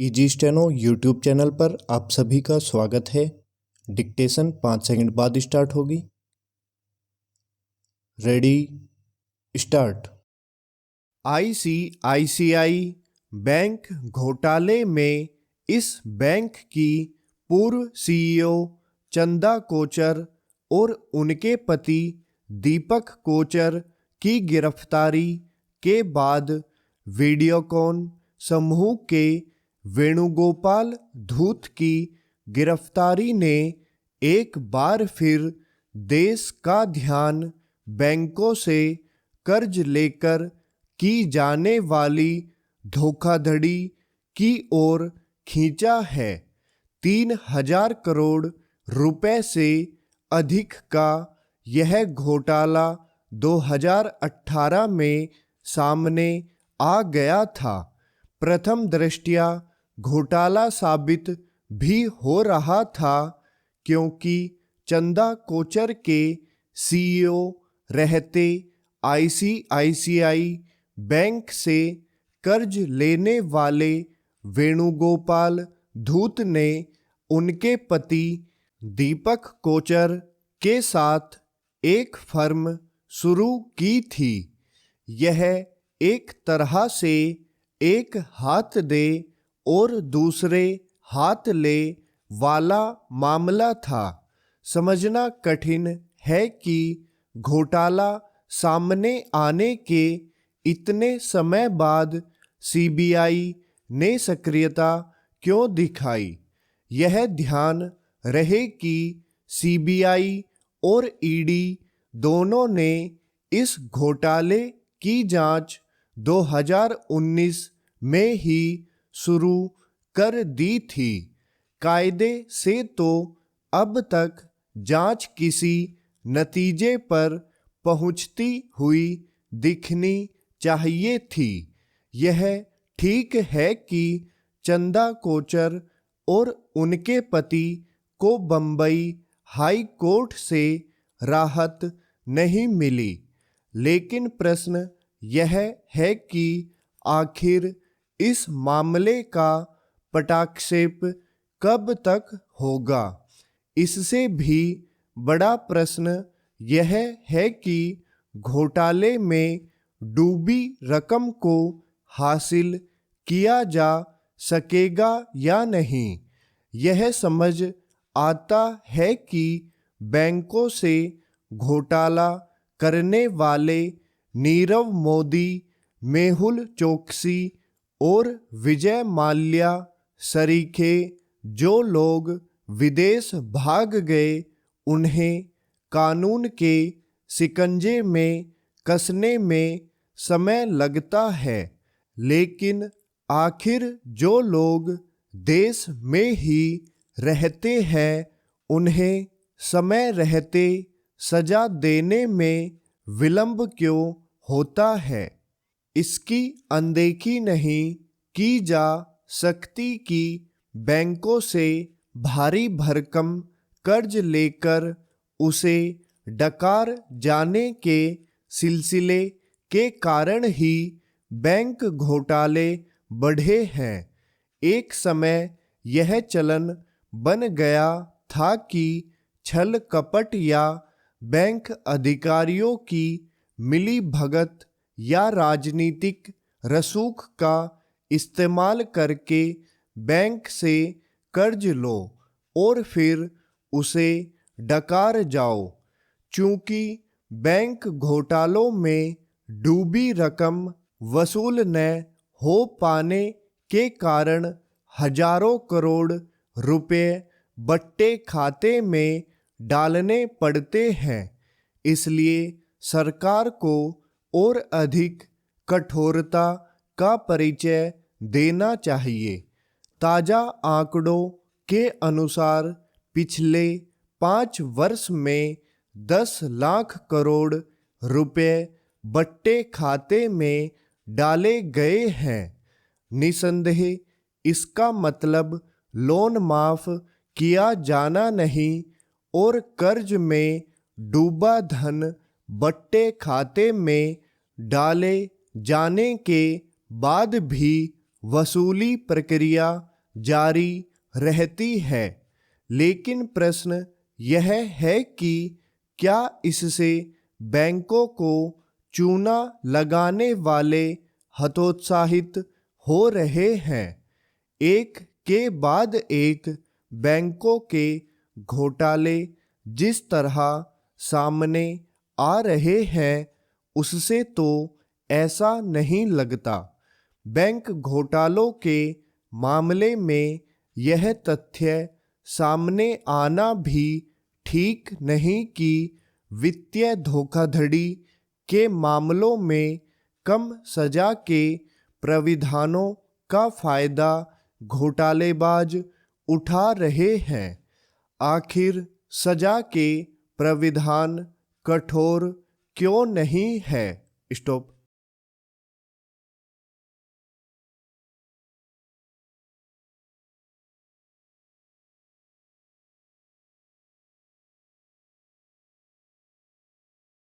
Easy steno YouTube channel पर आप सभी का स्वागत है। डिक्टेशन 5 सेकंड बाद स्टार्ट होगी। Ready start. आईसीआईसीआई बैंक घोटाले में इस बैंक की पूर्व सीईओ चंदा कोचर और उनके पति दीपक कोचर की गिरफ्तारी के बाद वीडियोकॉन समूह के वेणुगोपाल धूत की गिरफ्तारी ने एक बार फिर देश का ध्यान बैंकों से कर्ज लेकर की जाने वाली धोखाधड़ी की ओर खींचा है। 3,000 करोड़ रुपए से अधिक का यह घोटाला 2018 में सामने आ गया था। प्रथम दृष्टया घोटाला साबित भी हो रहा था क्योंकि चंदा कोचर के सीईओ रहते आईसीआईसीआई बैंक से कर्ज लेने वाले वेणुगोपाल धूत ने उनके पति दीपक कोचर के साथ एक फर्म शुरू की थी। यह एक तरह से एक हाथ दे और दूसरे हाथ ले वाला मामला था। समझना कठिन है कि घोटाला सामने आने के इतने समय बाद सीबीआई ने सक्रियता क्यों दिखाई। यह ध्यान रहे कि सीबीआई और ईडी दोनों ने इस घोटाले की जांच 2019 में ही शुरू कर दी थी। कायदे से तो अब तक जांच किसी नतीजे पर पहुंचती हुई दिखनी चाहिए थी। यह ठीक है कि चंदा कोचर और उनके पति को बंबई हाई कोर्ट से राहत नहीं मिली, लेकिन प्रश्न यह है कि आखिर इस मामले का पटाक्षेप कब तक होगा। इससे भी बड़ा प्रश्न यह है कि घोटाले में डूबी रकम को हासिल किया जा सकेगा या नहीं। यह समझ आता है कि बैंकों से घोटाला करने वाले नीरव मोदी, मेहुल चोकसी और विजय माल्या सरीखे जो लोग विदेश भाग गए, उन्हें कानून के शिकंजे में कसने में समय लगता है, लेकिन आखिर जो लोग देश में ही रहते हैं उन्हें समय रहते सजा देने में विलंब क्यों होता है। इसकी अनदेखी नहीं की जा सकती कि बैंकों से भारी भरकम कर्ज लेकर उसे डकार जाने के सिलसिले के कारण ही बैंक घोटाले बढ़े हैं। एक समय यह चलन बन गया था कि छल कपट या बैंक अधिकारियों की मिली भगत या राजनीतिक रसूख का इस्तेमाल करके बैंक से कर्ज लो और फिर उसे डकार जाओ। चूंकि बैंक घोटालों में डूबी रकम वसूल न हो पाने के कारण हजारों करोड़ रुपए बट्टे खाते में डालने पड़ते हैं, इसलिए सरकार को और अधिक कठोरता का परिचय देना चाहिए। ताजा आंकड़ों के अनुसार पिछले 5 वर्ष में 10 लाख करोड़ रुपए बट्टे खाते में डाले गए हैं। निसंदेह इसका मतलब लोन माफ किया जाना नहीं और कर्ज में डूबा धन बट्टे खाते में डाले जाने के बाद भी वसूली प्रक्रिया जारी रहती है। लेकिन प्रश्न यह है कि क्या इससे बैंकों को चूना लगाने वाले हतोत्साहित हो रहे हैं? एक के बाद एक बैंकों के घोटाले जिस तरह सामने आ रहे हैं, उससे तो ऐसा नहीं लगता। बैंक घोटालों के मामले में यह तथ्य सामने आना भी ठीक नहीं कि वित्तीय धोखाधड़ी के मामलों में कम सजा के प्राविधानों का फायदा घोटालेबाज उठा रहे हैं। आखिर सजा के प्राविधान कठोर क्यों नहीं है? स्टॉप।